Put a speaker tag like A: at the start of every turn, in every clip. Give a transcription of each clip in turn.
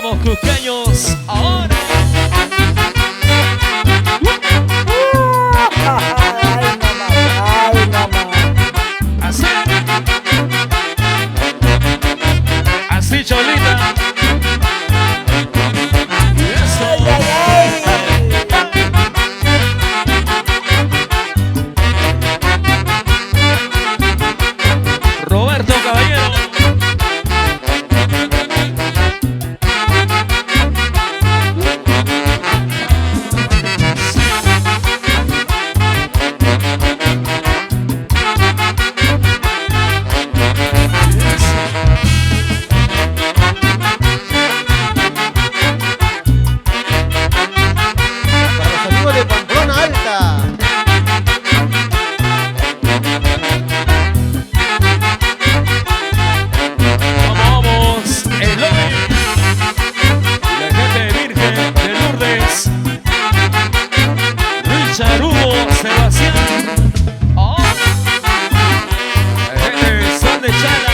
A: Vamos, cusqueños, ahora.
B: Ay, mamá.
A: Así. Así, Cholita. Y eso.
B: Ay, ay, ay.
A: Roberto Caballero.
C: Para los amigos de Pamplona Alta.
A: Vamos, Eloy. La gente de Virgen de Lourdes. Richard Hugo, Sebastián. Oh. La gente de Son de Chala.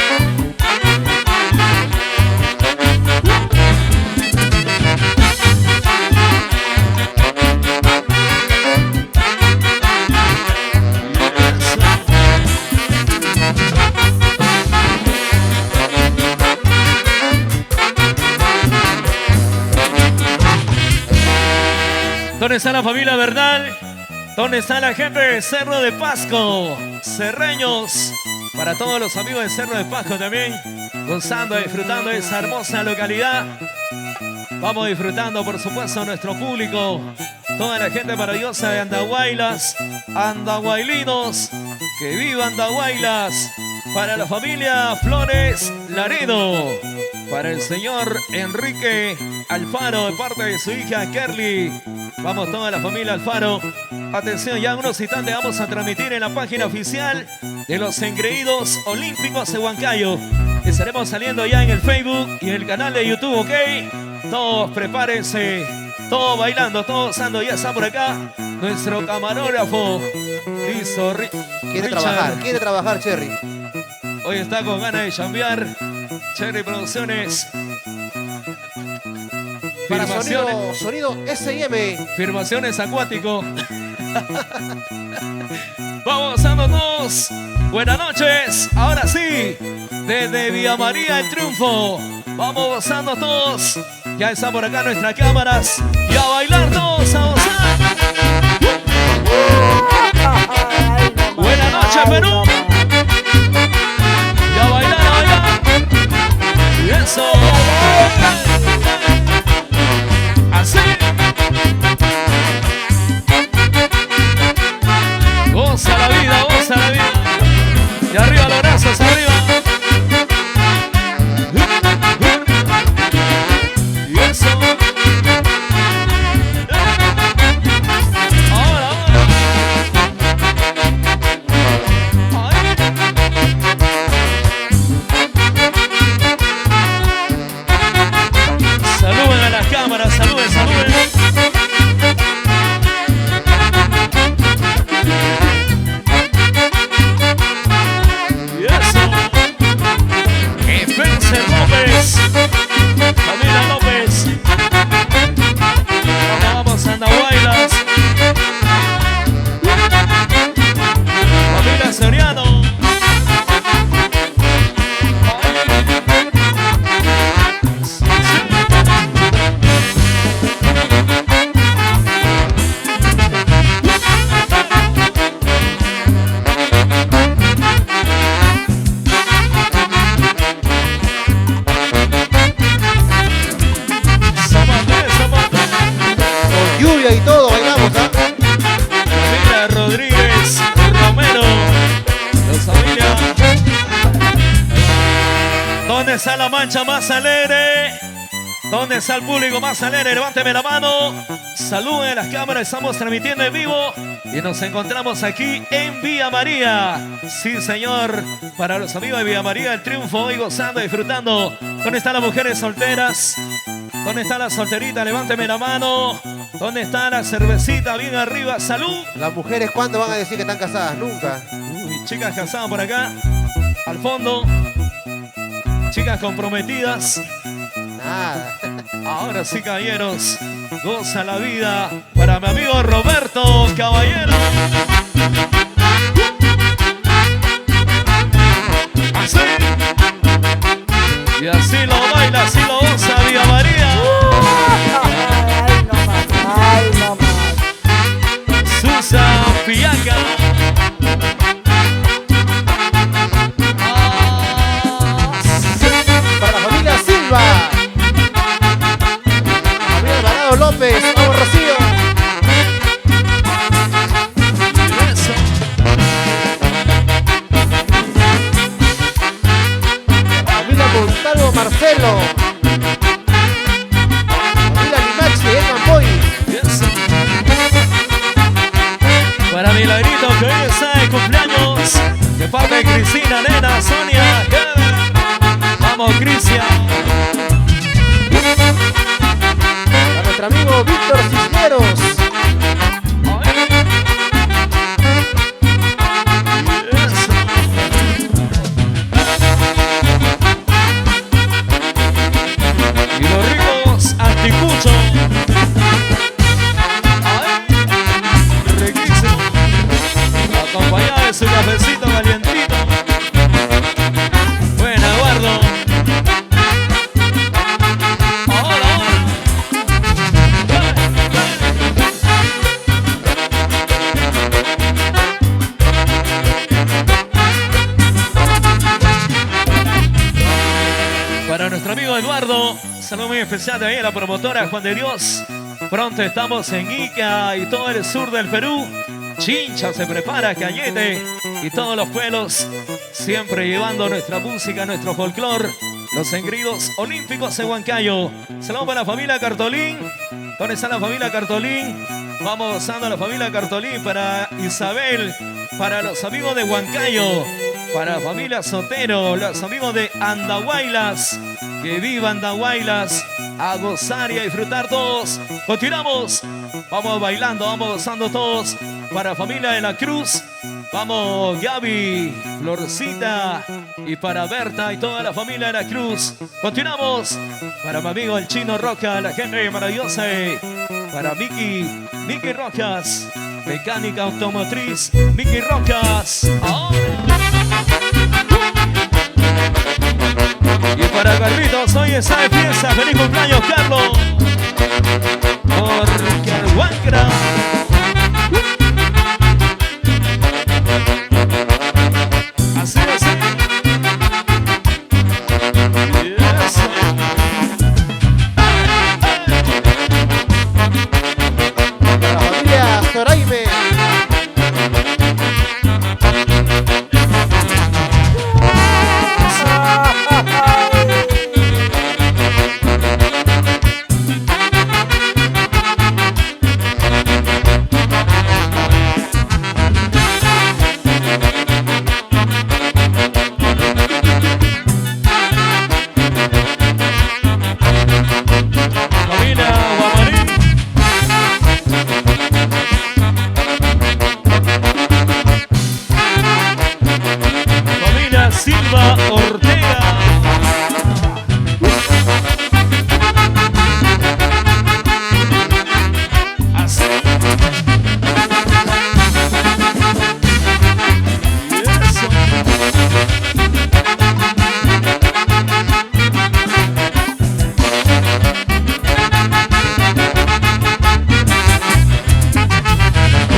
A: ¿Dónde está la familia Bernal? ¿Dónde está la gente de Cerro de Pasco? Cerreños, para todos los amigos de Cerro de Pasco también, gozando, disfrutando de esa hermosa localidad. Vamos disfrutando, por supuesto, nuestro público, toda la gente maravillosa de Andahuaylas, andahuaylinos, que viva Andahuaylas, para la familia Flores Laredo, para el señor Enrique Alfaro, de parte de su hija Kerly. Vamos toda la familia Alfaro. Atención, ya en unos instantes vamos a transmitir en la página oficial de los engreídos olímpicos de Huancayo. Estaremos saliendo ya en el Facebook y en el canal de YouTube, ¿ok? Todos prepárense, todos bailando, todos gozando. Ya está por acá nuestro camarógrafo. Listo,
C: Quiere trabajar, Cherry.
A: Hoy está con ganas de chambear. Cherry Producciones.
C: Para
A: Firmaciones.
C: sonido S&M.
A: Firmaciones Acuático. Vamos gozando todos. Buenas noches. Ahora sí, desde Villa María el Triunfo. Vamos gozando todos. Ya están por acá nuestras cámaras. Y a bailar todos, a gozar. Buenas noches, Perú. Y a bailar, a bailar. Y eso. Así. Goza la vida, goza la vida. Y arriba los brazos, arriba. Y eso. Ahora, ahora. Ahí. Saluden a las cámaras, saluden, saluden. Y eso. Spencer López. Camila López. Ahora vamos a Andahuaylas. Familia Soriano.
C: Con lluvia y todo, bailamos, ¿ah?
A: Familia Rodríguez Romero. Los familia. ¿Dónde está la mancha más alegre? ¿Dónde está el público más alegre? Levánteme la mano. Saluden las cámaras. Estamos transmitiendo en vivo. Y nos encontramos aquí en Villa María. Sí, señor. Para los amigos de Villa María, el Triunfo. Hoy gozando, disfrutando. ¿Dónde están las mujeres solteras? ¿Dónde está la solterita? Levánteme la mano. ¿Dónde está la cervecita? Bien arriba. ¡Salud!
C: Las mujeres, ¿cuándo van a decir que están casadas? Nunca.
A: Uy, chicas casadas por acá. Al fondo. Chicas comprometidas.
C: Nada.
A: Ahora sí, caballeros, goza la vida para mi amigo Roberto Caballero. Así. Y así lo baila, así lo goza Villa María.
B: Ay, no más, ay, no más.
A: Susa Pillaca.
C: Para la familia Silva. Javier Alvarado López. Vamos, Rocío.
A: Eso.
C: Familia Montalvo Marcelo. Familia Limachi, Edman Boy.
A: Eso. Para Milagrito que hoy está de cumpleaños, de parte de Cristina, Nena, Sonia, Heber. Vamos, Cristian.
C: Para nuestro amigo Víctor Cisneros.
A: Eso. Y los ricos anticucho. Ay, riquísimo. Acompañado de su cafecito calientito. Buena, Eduardo. Ahora, ahora. Dale, dale. Para nuestro amigo Eduardo, saludo muy especial de ahí a la promotora Juan de Dios. Pronto estamos en Ica y todo el sur del Perú. Chincha se prepara, Cañete y todos los pueblos, siempre llevando nuestra música, nuestro folclor, los engridos olímpicos en Huancayo. Saludos para la familia Cartolín. ¿Dónde está la familia Cartolín? Vamos gozando a la familia Cartolín, para Isabel, para los amigos de Huancayo, para la familia Sotero, los amigos de Andahuaylas. Que viva Andahuaylas, a gozar y a disfrutar todos. Continuamos, vamos bailando, vamos gozando todos. Para la familia de la Cruz, vamos Gaby, Florcita, y para Berta y toda la familia de la Cruz. Continuamos, para mi amigo el Chino Roca, la gente maravillosa. Para Miki Rojas, mecánica automotriz, Miki Rojas. Ahora. Y para Carlitos, hoy está de fiesta. ¡Feliz cumpleaños, Carlos! Porque el Huancra. Así, así. Y eso.
C: Para la familia Zoraime.
A: Familia Guamarín. Familia Silva Ortega. Así. Eso.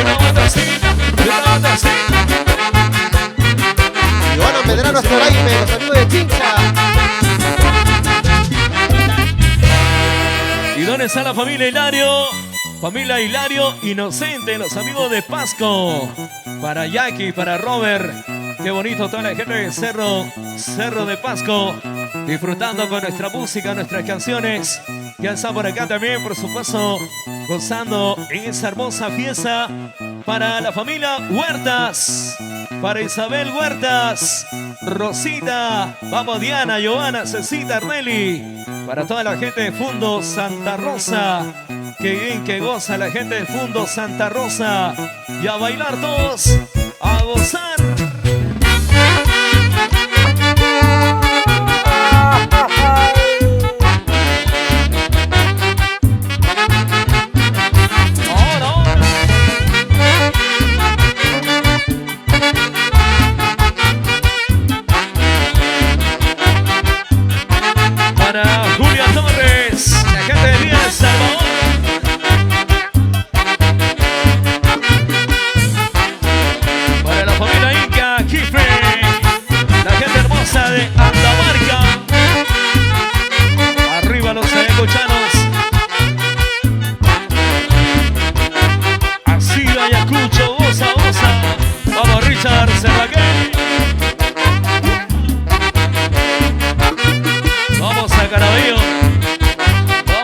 A: Una botacita, una botacita.
C: Joana Medrano Zoraime, los amigos de Chincha.
A: ¿Y dónde está la familia Hilario? Familia Hilario Inocente, los amigos de Pasco. Para Jackie, para Robert. Qué bonito toda la gente de Cerro de Pasco. Disfrutando con nuestra música, nuestras canciones. Ya está por acá también, por supuesto, gozando en esa hermosa fiesta. Para la familia Huertas. Para Isabel Huertas. Rosita. Vamos Diana, Joana, Cecita, Arneli. Para toda la gente de Fundo Santa Rosa. Qué bien que goza la gente de Fundo Santa Rosa. Y a bailar todos, a gozar.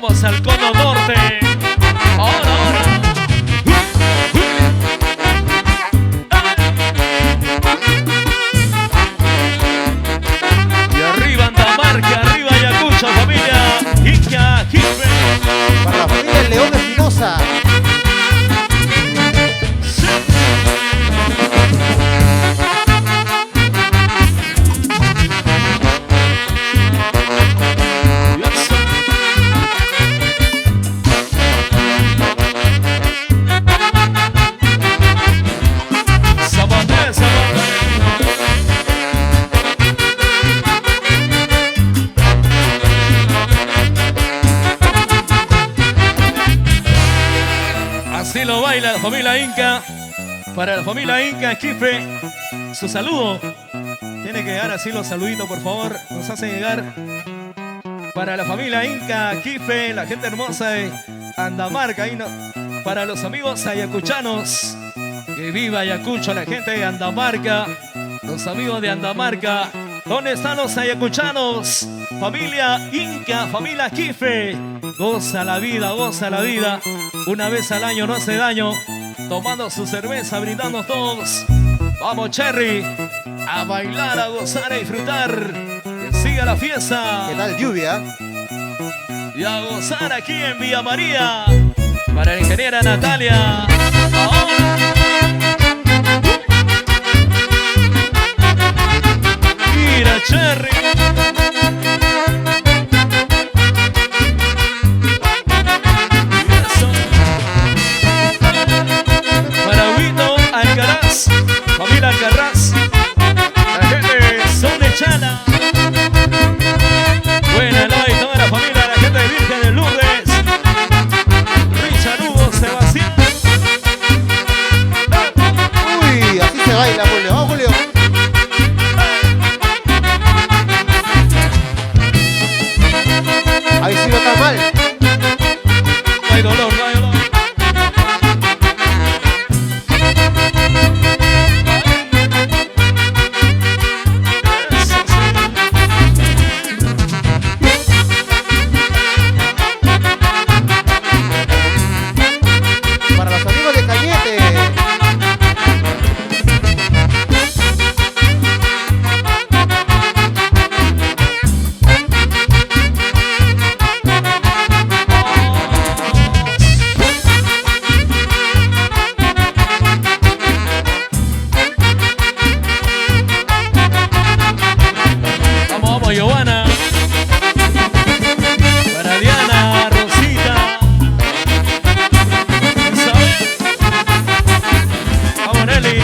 A: Vamos al cono norte. Ahora, ahora. Y arriba Andamarca, arriba Ayacucho, familia Inca, Quispe.
C: Para la familia León Espinosa.
A: Así lo baila la familia Inca. Para la familia Inca, Quispe, su saludo. Tiene que llegar así los saluditos, por favor. Nos hacen llegar. Para la familia Inca, Quispe, la gente hermosa de Andamarca. Ahí no. Para los amigos ayacuchanos. Que viva Ayacucho, la gente de Andamarca. Los amigos de Andamarca. ¿Dónde están los ayacuchanos? Familia Inca, familia Quispe. Goza la vida, goza la vida. Una vez al año no hace daño. Tomando su cerveza, brindando todos. Vamos, Cherry. A bailar, a gozar, a disfrutar. Que siga la fiesta.
C: ¿Qué tal lluvia?
A: Y a gozar aquí en Villa María. Para la ingeniera Natalia. Ahora. Mira, Cherry. Eso. Para Huito Alcaraz, familia Alcaraz. La gente son de Chala. Buena Eloy, toda la familia, la gente de Virgen de Lourdes. Richard Hugo, Sebastián.
C: Uy, así se baila, Julio. Vamos, Julio. Ahí sí no está mal.
A: No hay dolor, no hay dolor. Eso
C: Para los amigos de Cañete.
A: Vamos, vamos, Giovanna. Para Diana, Rosita. Isabel. Vamos, Nelly.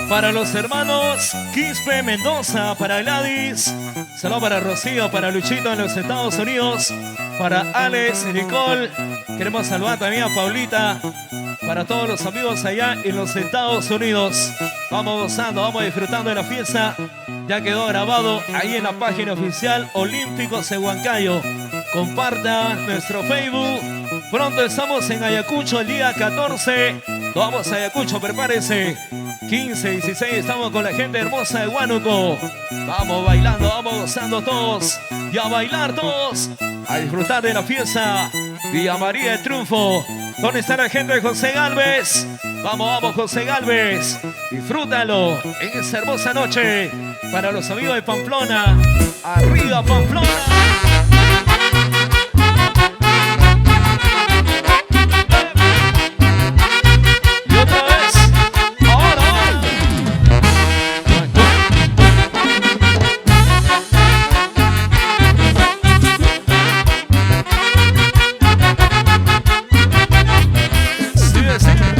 A: Para los hermanos Quispe Mendoza, para Gladys, saludo para Rocío, para Luchito en los Estados Unidos, para Alex, Nicole, queremos saludar también a Paulita, para todos los amigos allá en los Estados Unidos. Vamos gozando, vamos disfrutando de la fiesta, ya quedó grabado ahí en la página oficial Olímpicos de Huancayo. Comparta nuestro Facebook. Pronto estamos en Ayacucho el día 14. Vamos a Ayacucho, prepárese. 15, 16, estamos con la gente hermosa de Huánuco. Vamos bailando, vamos gozando todos. Y a bailar todos. A disfrutar de la fiesta. Villa María de Triunfo. ¿Dónde está la gente de José Galvez? Vamos, vamos, José Galvez. Disfrútalo en esta hermosa noche. Para los amigos de Pamplona. Arriba, Pamplona. Y otra vez. Ahora, ahora. Sigue, sigue.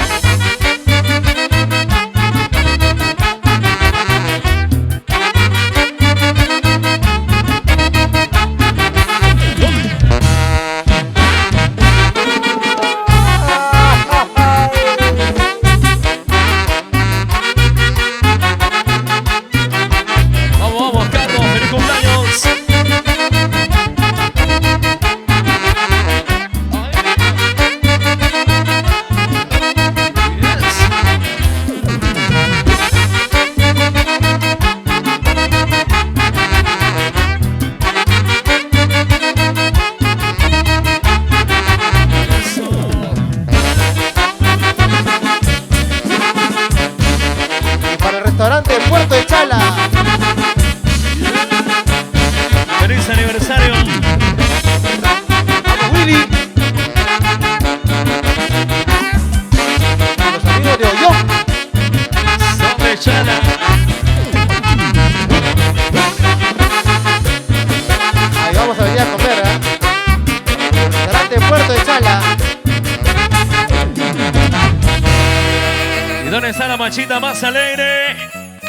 A: la machita más alegre?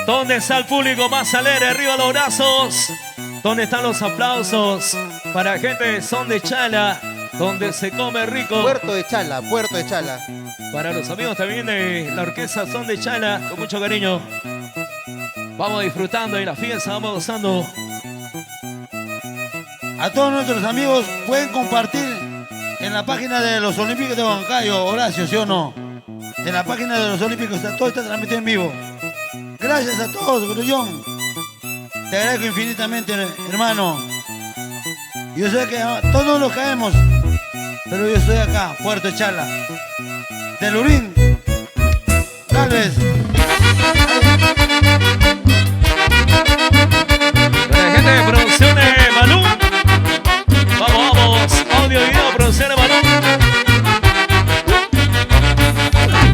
A: ¿Dónde está el público más alegre? Arriba los brazos. ¿Dónde están los aplausos para gente de Son de Chala, donde se come rico?
C: Puerto de Chala, Puerto de Chala.
A: Para los amigos también de la orquesta Son de Chala, con mucho cariño. Vamos disfrutando de la fiesta, vamos gozando.
D: A todos nuestros amigos pueden compartir en la página de los Olímpicos de Huancayo, Horacio, ¿sí o no? En la página de los Olímpicos todo está transmitido en vivo. Gracias a todos, Grullón. Te agradezco infinitamente, hermano. Yo sé que todos nos caemos, pero yo estoy acá, Puerto Chala. De Lurín, tal vez.
A: Para la gente de producciones Malú. Vamos, vamos. Audio y video, producciones Malú.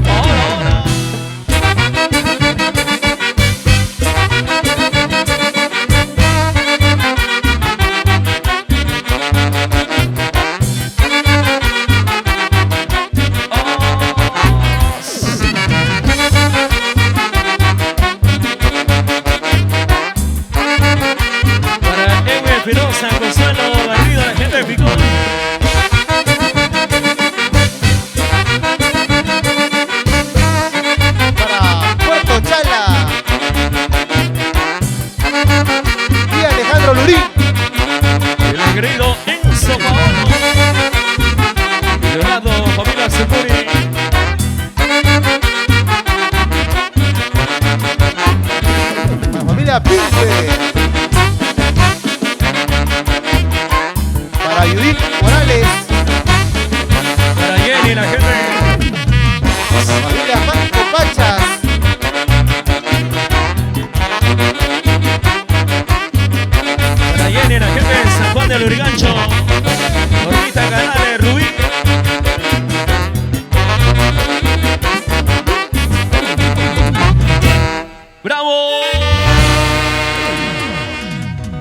A: Ahora, ahora. Espinosa, Consuelo Garrido, la gente de Picón.
C: Para Puerto Chala. Y Alejandro Lurín.
A: El querido Enzo Paolo. Leonardo, familia Securi.
C: La familia Pince. Para Judith Morales.
A: Para Jenny, la gente.
C: La familia Marco Pachas.
A: Para Jenny, la gente de San Juan del Urigancho. Normita Canales, Rubí. ¡Bravo!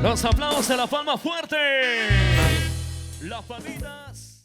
A: Los aplausos a la palma fuerte. Las palmitas.